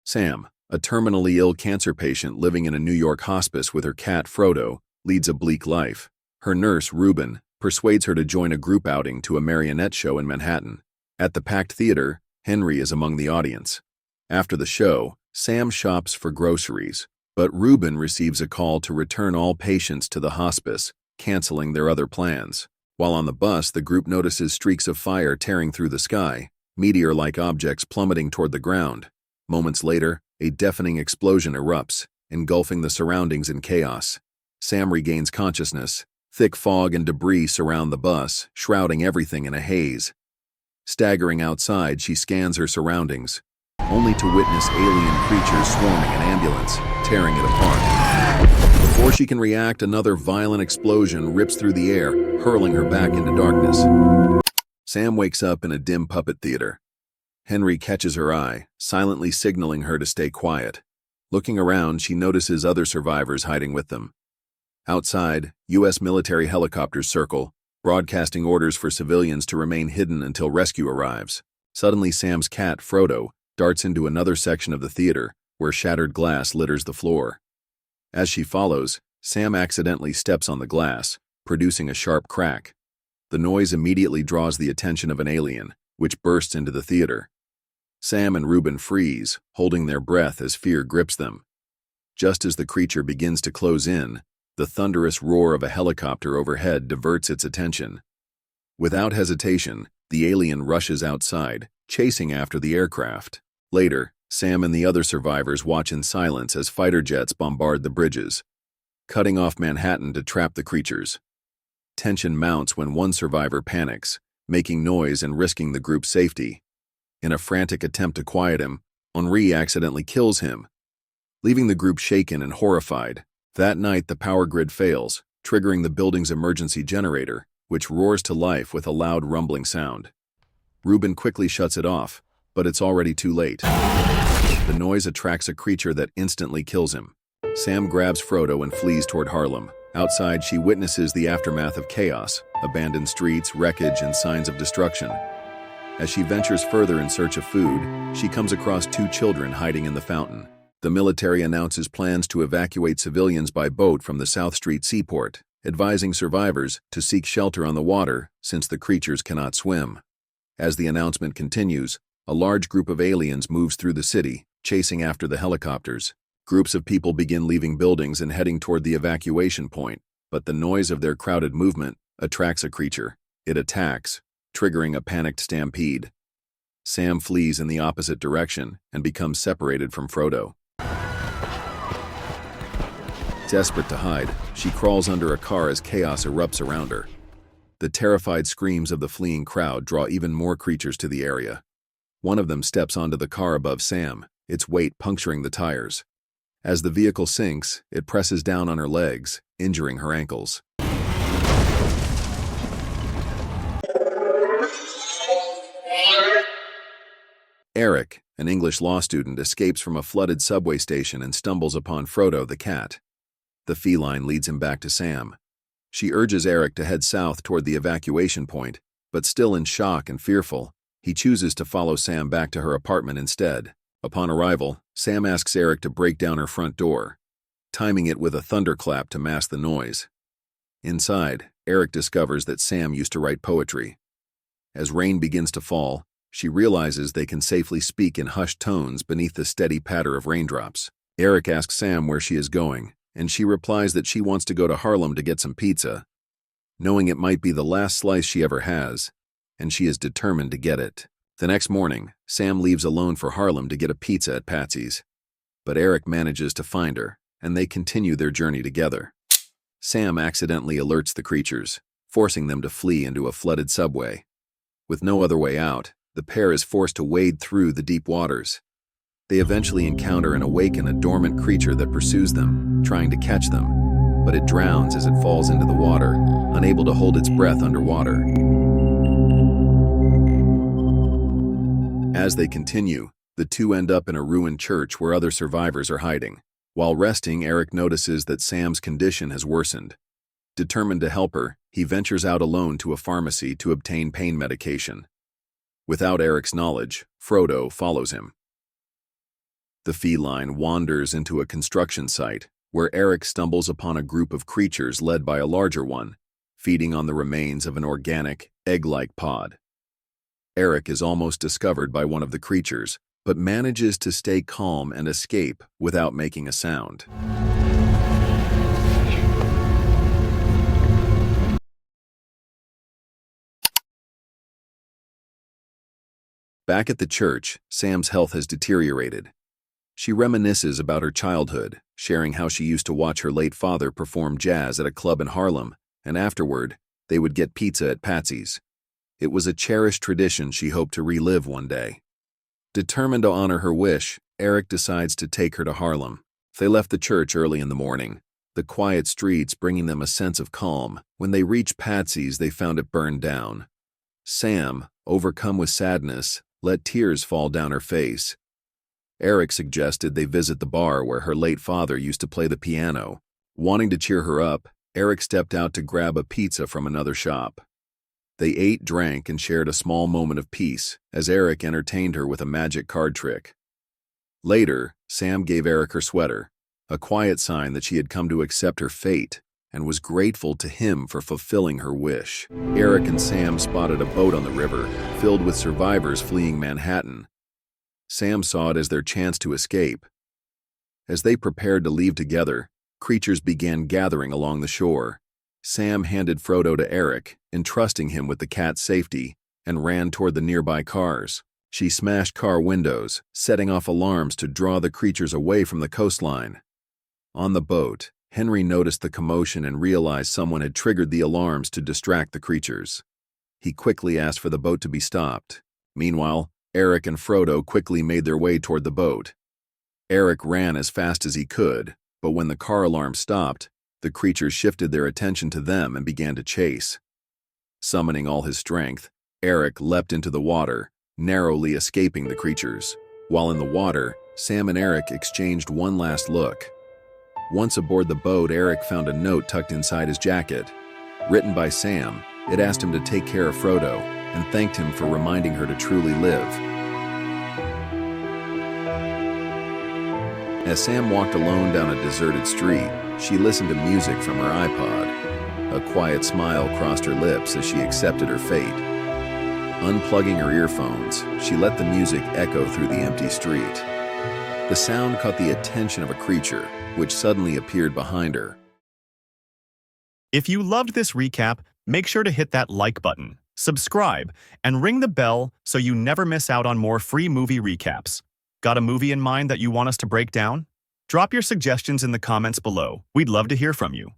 Sam, a terminally ill cancer patient living in a New York hospice with her cat Frodo, leads a bleak life. Her nurse, Reuben, persuades her to join a group outing to a marionette show in Manhattan. At the packed theater, Henry is among the audience. After the show, Sam shops for groceries, but Reuben receives a call to return all patients to the hospice, canceling their other plans. While on the bus, the group notices streaks of fire tearing through the sky, meteor-like objects plummeting toward the ground. Moments later, a deafening explosion erupts, engulfing the surroundings in chaos. Sam regains consciousness. Thick fog and debris surround the bus, shrouding everything in a haze. Staggering outside, she scans her surroundings, only to witness alien creatures swarming an ambulance, tearing it apart. Before she can react, another violent explosion rips through the air, hurling her back into darkness. Sam wakes up in a dim puppet theater. Henry catches her eye, silently signaling her to stay quiet. Looking around, she notices other survivors hiding with them. Outside, U.S. military helicopters circle, broadcasting orders for civilians to remain hidden until rescue arrives. Suddenly, Sam's cat, Frodo, darts into another section of the theater, where shattered glass litters the floor. As she follows, Sam accidentally steps on the glass, producing a sharp crack. The noise immediately draws the attention of an alien, which bursts into the theater. Sam and Reuben freeze, holding their breath as fear grips them. Just as the creature begins to close in, the thunderous roar of a helicopter overhead diverts its attention. Without hesitation, the alien rushes outside, chasing after the aircraft. Later, Sam and the other survivors watch in silence as fighter jets bombard the bridges, cutting off Manhattan to trap the creatures. Tension mounts when one survivor panics, making noise and risking the group's safety. In a frantic attempt to quiet him, Henri accidentally kills him, leaving the group shaken and horrified. That night, the power grid fails, triggering the building's emergency generator, which roars to life with a loud rumbling sound. Reuben quickly shuts it off, but it's already too late. The noise attracts a creature that instantly kills him. Sam grabs Frodo and flees toward Harlem. Outside, she witnesses the aftermath of chaos, abandoned streets, wreckage, and signs of destruction. As she ventures further in search of food, she comes across two children hiding in the fountain. The military announces plans to evacuate civilians by boat from the South Street seaport, advising survivors to seek shelter on the water since the creatures cannot swim. As the announcement continues, a large group of aliens moves through the city, chasing after the helicopters. Groups of people begin leaving buildings and heading toward the evacuation point, but the noise of their crowded movement attracts a creature. It attacks, triggering a panicked stampede. Sam flees in the opposite direction and becomes separated from Frodo. Desperate to hide, she crawls under a car as chaos erupts around her. The terrified screams of the fleeing crowd draw even more creatures to the area. One of them steps onto the car above Sam, its weight puncturing the tires. As the vehicle sinks, it presses down on her legs, injuring her ankles. Eric, an English law student, escapes from a flooded subway station and stumbles upon Frodo the cat. The feline leads him back to Sam. She urges Eric to head south toward the evacuation point, but still in shock and fearful, he chooses to follow Sam back to her apartment instead. Upon arrival, Sam asks Eric to break down her front door, timing it with a thunderclap to mask the noise. Inside, Eric discovers that Sam used to write poetry. As rain begins to fall, she realizes they can safely speak in hushed tones beneath the steady patter of raindrops. Eric asks Sam where she is going, and she replies that she wants to go to Harlem to get some pizza, knowing it might be the last slice she ever has, and she is determined to get it. The next morning, Sam leaves alone for Harlem to get a pizza at Patsy's, but Eric manages to find her, and they continue their journey together. Sam accidentally alerts the creatures, forcing them to flee into a flooded subway. With no other way out, the pair is forced to wade through the deep waters. They eventually encounter and awaken a dormant creature that pursues them, trying to catch them, but it drowns as it falls into the water, unable to hold its breath underwater. As they continue, the two end up in a ruined church where other survivors are hiding. While resting, Eric notices that Sam's condition has worsened. Determined to help her, he ventures out alone to a pharmacy to obtain pain medication. Without Eric's knowledge, Frodo follows him. The feline wanders into a construction site, where Eric stumbles upon a group of creatures led by a larger one, feeding on the remains of an organic, egg-like pod. Eric is almost discovered by one of the creatures, but manages to stay calm and escape without making a sound. Back at the church, Sam's health has deteriorated. She reminisces about her childhood, sharing how she used to watch her late father perform jazz at a club in Harlem, and afterward, they would get pizza at Patsy's. It was a cherished tradition she hoped to relive one day. Determined to honor her wish, Eric decides to take her to Harlem. They left the church early in the morning, the quiet streets bringing them a sense of calm. When they reached Patsy's, they found it burned down. Sam, overcome with sadness, let tears fall down her face. Eric suggested they visit the bar where her late father used to play the piano. Wanting to cheer her up, Eric stepped out to grab a pizza from another shop. They ate, drank, and shared a small moment of peace as Eric entertained her with a magic card trick. Later, Sam gave Eric her sweater, a quiet sign that she had come to accept her fate and was grateful to him for fulfilling her wish. Eric and Sam spotted a boat on the river, filled with survivors fleeing Manhattan. Sam saw it as their chance to escape. As they prepared to leave together, creatures began gathering along the shore. Sam handed Frodo to Eric, entrusting him with the cat's safety, and ran toward the nearby cars. She smashed car windows, setting off alarms to draw the creatures away from the coastline. On the boat, Henry noticed the commotion and realized someone had triggered the alarms to distract the creatures. He quickly asked for the boat to be stopped. Meanwhile, Eric and Frodo quickly made their way toward the boat. Eric ran as fast as he could, but when the car alarm stopped, the creatures shifted their attention to them and began to chase. Summoning all his strength, Eric leapt into the water, narrowly escaping the creatures. While in the water, Sam and Eric exchanged one last look. Once aboard the boat, Eric found a note tucked inside his jacket. Written by Sam, it asked him to take care of Frodo and thanked him for reminding her to truly live. As Sam walked alone down a deserted street, she listened to music from her iPod. A quiet smile crossed her lips as she accepted her fate. Unplugging her earphones, she let the music echo through the empty street. The sound caught the attention of a creature, which suddenly appeared behind her. If you loved this recap, make sure to hit that like button, subscribe, and ring the bell so you never miss out on more free movie recaps. Got a movie in mind that you want us to break down? Drop your suggestions in the comments below. We'd love to hear from you.